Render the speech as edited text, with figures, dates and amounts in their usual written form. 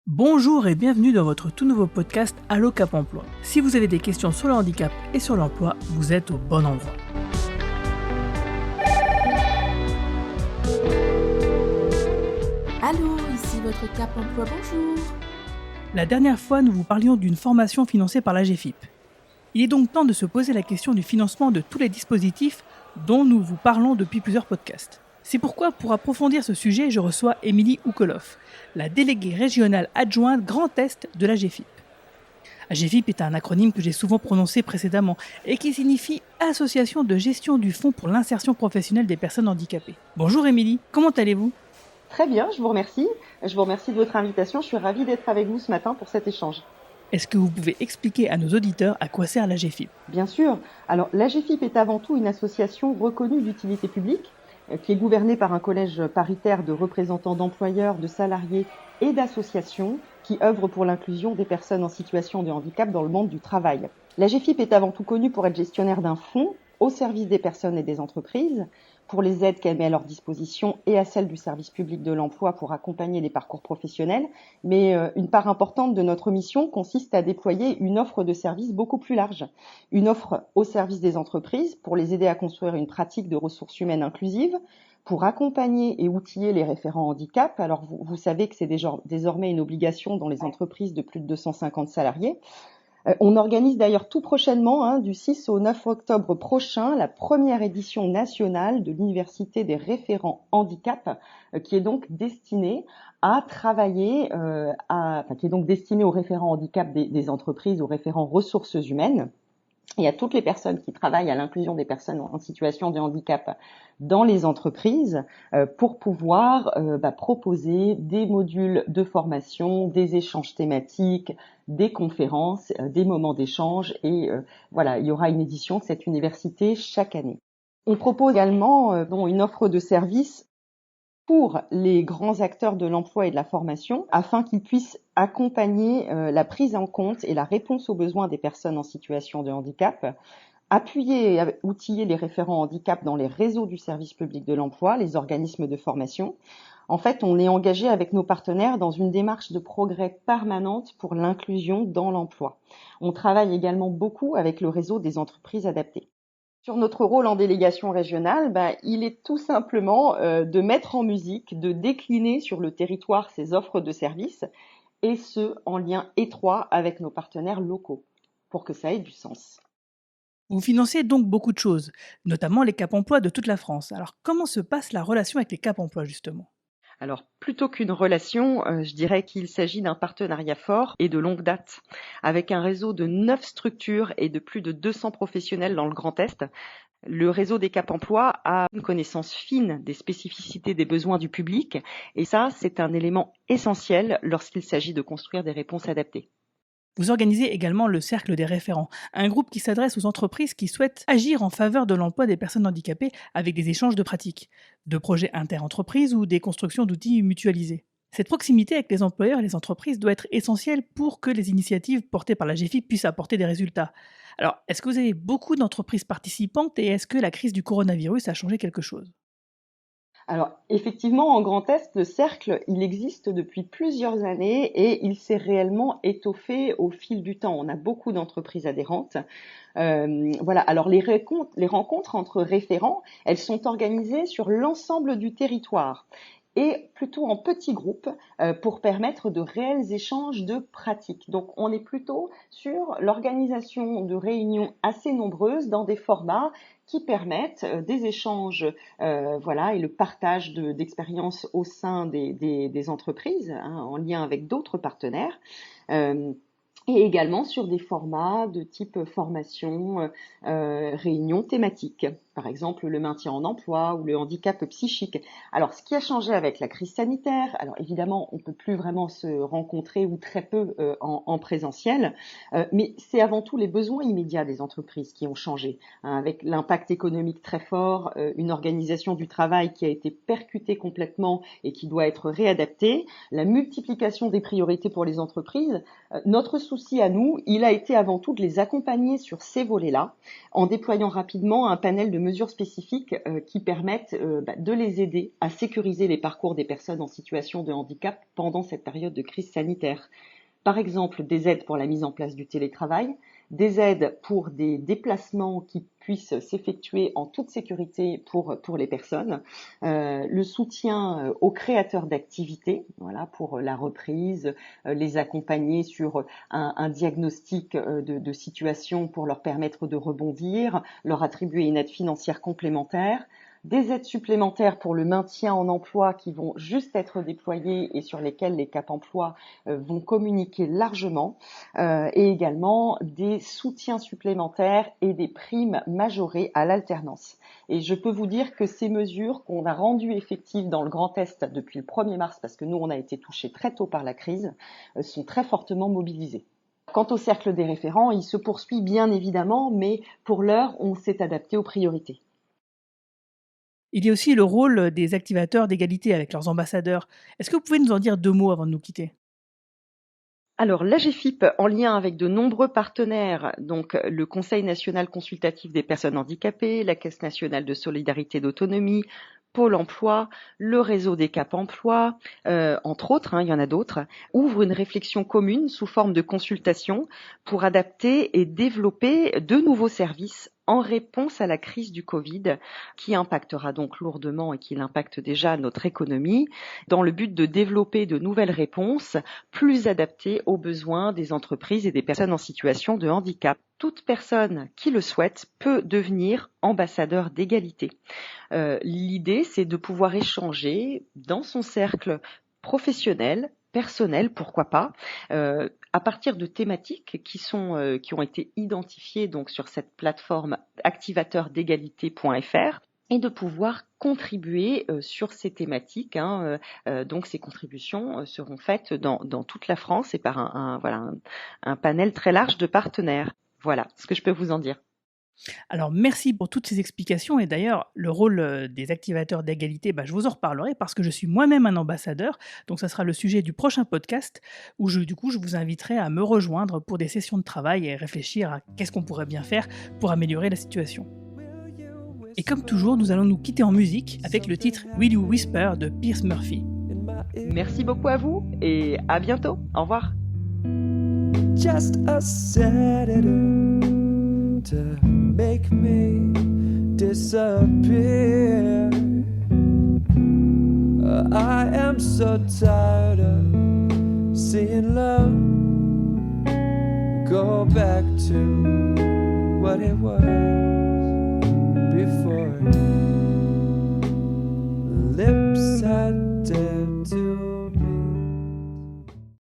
Bonjour et bienvenue dans votre tout nouveau podcast Allo Cap Emploi. Si vous avez des questions sur le handicap et sur l'emploi, vous êtes au bon endroit. Allô, ici votre Cap Emploi, bonjour. La dernière fois, nous vous parlions d'une formation financée par l'AGEFIP. Il est donc temps de se poser la question du financement de tous les dispositifs dont nous vous parlons depuis plusieurs podcasts. C'est pourquoi, pour approfondir ce sujet, je reçois Émilie Oukoloff, la déléguée régionale adjointe Grand Est de l'AGEFIP. AGEFIP est un acronyme que j'ai souvent prononcé précédemment et qui signifie Association de gestion du Fonds pour l'insertion professionnelle des personnes handicapées. Bonjour Émilie, comment allez-vous ? Très bien, je vous remercie. Je vous remercie de votre invitation. Je suis ravie d'être avec vous ce matin pour cet échange. Est-ce que vous pouvez expliquer à nos auditeurs à quoi sert l'AGEFIP ? Bien sûr. Alors, l'AGEFIP est avant tout une association reconnue d'utilité publique qui est gouvernée par un collège paritaire de représentants d'employeurs, de salariés et d'associations qui œuvrent pour l'inclusion des personnes en situation de handicap dans le monde du travail. L'AGEFIP est avant tout connue pour être gestionnaire d'un fonds au service des personnes et des entreprises, pour les aides qu'elle met à leur disposition et à celle du service public de l'emploi pour accompagner les parcours professionnels. Mais une part importante de notre mission consiste à déployer une offre de services beaucoup plus large. Une offre au service des entreprises pour les aider à construire une pratique de ressources humaines inclusives, pour accompagner et outiller les référents handicap. Alors vous savez que c'est désormais une obligation dans les entreprises de plus de 250 salariés. On organise d'ailleurs tout prochainement, du 6 au 9 octobre prochain, la première édition nationale de l'Université des référents handicap, qui est donc destinée à travailler, qui est donc destinée aux référents handicap des entreprises, aux référents ressources humaines, et à toutes les personnes qui travaillent à l'inclusion des personnes en situation de handicap dans les entreprises pour pouvoir proposer des modules de formation, des échanges thématiques, des conférences, des moments d'échange et il y aura une édition de cette université chaque année. On propose également une offre de services pour les grands acteurs de l'emploi et de la formation, afin qu'ils puissent accompagner la prise en compte et la réponse aux besoins des personnes en situation de handicap, appuyer et outiller les référents handicap dans les réseaux du service public de l'emploi, les organismes de formation. En fait, on est engagé avec nos partenaires dans une démarche de progrès permanente pour l'inclusion dans l'emploi. On travaille également beaucoup avec le réseau des entreprises adaptées. Sur notre rôle en délégation régionale, il est tout simplement de mettre en musique, de décliner sur le territoire ces offres de services, et ce, en lien étroit avec nos partenaires locaux, pour que ça ait du sens. Vous financez donc beaucoup de choses, notamment les Cap Emploi de toute la France. Alors comment se passe la relation avec les Cap Emploi justement ? Alors, plutôt qu'une relation, je dirais qu'il s'agit d'un partenariat fort et de longue date, avec un réseau de 9 structures et de plus de 200 professionnels dans le Grand Est. Le réseau des Cap Emploi a une connaissance fine des spécificités des besoins du public, et ça, c'est un élément essentiel lorsqu'il s'agit de construire des réponses adaptées. Vous organisez également le Cercle des référents, un groupe qui s'adresse aux entreprises qui souhaitent agir en faveur de l'emploi des personnes handicapées avec des échanges de pratiques, de projets inter-entreprises ou des constructions d'outils mutualisés. Cette proximité avec les employeurs et les entreprises doit être essentielle pour que les initiatives portées par l'AGEFIP puissent apporter des résultats. Alors, est-ce que vous avez beaucoup d'entreprises participantes et est-ce que la crise du coronavirus a changé quelque chose ? Alors, effectivement, en Grand Est, le cercle, il existe depuis plusieurs années et il s'est réellement étoffé au fil du temps. On a beaucoup d'entreprises adhérentes. Alors les rencontres entre référents, elles sont organisées sur l'ensemble du territoire et plutôt en petits groupes pour permettre de réels échanges de pratiques. Donc, on est plutôt sur l'organisation de réunions assez nombreuses dans des formats qui permettent des échanges et le partage d'expériences au sein des entreprises, en lien avec d'autres partenaires. Et également sur des formats de type formation, réunions thématiques, par exemple le maintien en emploi ou le handicap psychique. Alors, ce qui a changé avec la crise sanitaire, alors évidemment, on peut plus vraiment se rencontrer ou très peu en présentiel, mais c'est avant tout les besoins immédiats des entreprises qui ont changé, avec l'impact économique très fort, une organisation du travail qui a été percutée complètement et qui doit être réadaptée, la multiplication des priorités pour les entreprises. Notre souci à nous, il a été avant tout de les accompagner sur ces volets-là, en déployant rapidement un panel de mesures spécifiques qui permettent de les aider à sécuriser les parcours des personnes en situation de handicap pendant cette période de crise sanitaire. Par exemple, des aides pour la mise en place du télétravail, des aides pour des déplacements qui puissent s'effectuer en toute sécurité pour les personnes, le soutien aux créateurs d'activités, voilà, pour la reprise, les accompagner sur un diagnostic de situation pour leur permettre de rebondir, leur attribuer une aide financière complémentaire, des aides supplémentaires pour le maintien en emploi qui vont juste être déployées et sur lesquelles les Cap Emploi vont communiquer largement, et également des soutiens supplémentaires et des primes majorées à l'alternance. Et je peux vous dire que ces mesures qu'on a rendues effectives dans le Grand Est depuis le 1er mars, parce que nous on a été touchés très tôt par la crise, sont très fortement mobilisées. Quant au cercle des référents, il se poursuit bien évidemment, mais pour l'heure, on s'est adapté aux priorités. Il y a aussi le rôle des activateurs d'égalité avec leurs ambassadeurs. Est-ce que vous pouvez nous en dire 2 mots avant de nous quitter? Alors, l'AGEFIP, en lien avec de nombreux partenaires, donc le Conseil national consultatif des personnes handicapées, la Caisse nationale de solidarité d'autonomie, Pôle emploi, le réseau des Cap Emploi, entre autres, il y en a d'autres, ouvre une réflexion commune sous forme de consultation pour adapter et développer de nouveaux services en réponse à la crise du Covid, qui impactera donc lourdement et qui impacte déjà notre économie, dans le but de développer de nouvelles réponses plus adaptées aux besoins des entreprises et des personnes en situation de handicap. Toute personne qui le souhaite peut devenir ambassadeur d'égalité. L'idée, c'est de pouvoir échanger dans son cercle professionnel, personnel, pourquoi pas, à partir de thématiques qui ont été identifiées donc sur cette plateforme activateurdégalité.fr et de pouvoir contribuer sur ces thématiques. Donc ces contributions seront faites dans toute la France et par un panel très large de partenaires. Voilà ce que je peux vous en dire. Alors merci pour toutes ces explications et d'ailleurs le rôle des activateurs d'égalité, je vous en reparlerai parce que je suis moi-même un ambassadeur, donc ça sera le sujet du prochain podcast où je vous inviterai à me rejoindre pour des sessions de travail et réfléchir à qu'est-ce qu'on pourrait bien faire pour améliorer la situation. Et comme toujours, nous allons nous quitter en musique avec le titre Will You Whisper de Pierce Murphy. Merci beaucoup à vous et à bientôt. Au revoir. Just a sedator to make me disappear. I am so tired of seeing love go back to what it was before. Lips had